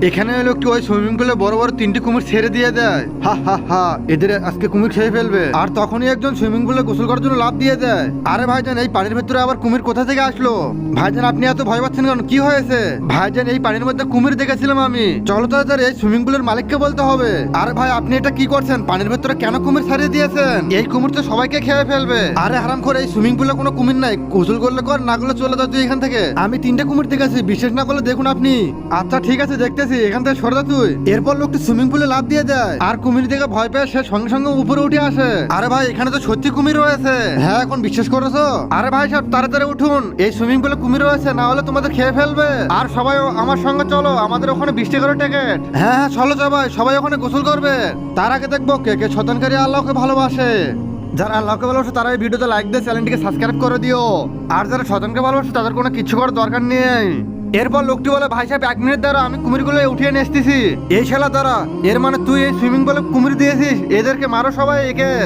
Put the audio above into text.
এখানে লোকটি ওই সুইমিং পুলে বড় বড় 3টি কুমির ছেড়ে দিয়ে দেয়। হা হা হা, এদের আজকে কুমির খেয়ে ফেলবে। আর তখনই একজন সুইমিং পুলে গোসল করার জন্য লাফ দিয়ে দেয়। আরে ভাইজান, এই পানির ভেতরে আবার কুমির কোথা থেকে আসলো? ভাইজান আপনি এত ভয় পাচ্ছেন কেন? কি হয়েছে? ভাইজান এই পানির মধ্যে কুমির দেখেছিলাম আমি। চলো তাড়াতাড়ি এই সুইমিং পুলের মালিককে বলতে হবে। আরে ভাই আপনি এটা কি করছেন? পানির ভেতরে কেন কুমির ছাড়িয়ে দিয়েছেন? এই কুমির তো সবাইকে খেয়ে ফেলবে। আরে হারাম করে, এই সুইমিং পুলে কোনো কুমির নাই। গোসল করলে কর, না করলে চলে যাও তুই এখান থেকে। আমি 3টে কুমির দেখেছি, বিশেষ না করলে দেখুন আপনি। আচ্ছা ঠিক আছে, দেখতেছি, এখান থেকে সরে যা তুই। এরপর লোকটি সুইমিং পুলে লাফ দিয়ে দেয় আর কুমির থেকে ভয় পেয়ে সে সঙ্গে সঙ্গে উপরে উঠে আসে। আরে ভাই এখানে তো সত্যি কুমির রয়েছে। হ্যাঁ এখন বিশ্বাস করেছো? আরে ভাই সব তাড়াতাড়ি উঠুন, এই সুইমিং পুলে কুমির রয়েছে, না হলে তোমাদের খেয়ে ফেলবে। আর সবাই আমার সঙ্গে চলো, আমাদের ওখানে 20 টাকা করে টিকিট। হ্যাঁ হ্যাঁ চলো সবাই, সবাই ওখানে গোসল করবে। তার আগে দেখবো কে কে শয়তানকারী আল্লাহকে ভালোবাসে। যারা আল্লাহকে ভালোবাসে তারা এই ভিডিওতে লাইক দিয়ে চ্যানেলটিকে সাবস্ক্রাইব করে দিও। আর যারা শয়তানকে ভালোবাসে তাদের কোনো কিছু করার দরকার নেই। এরপর লোকটি বলে, ভাই সাহেব 1 মিনিট দ্বারা আমি কুমিরগুলো উঠিয়ে নিয়ে আসতেছি। এই শালা দ্বারা, এর মানে তুই এই সুইমিং পুলে কুমির দিয়েছিস, এদেরকে মারো সবাই, একে।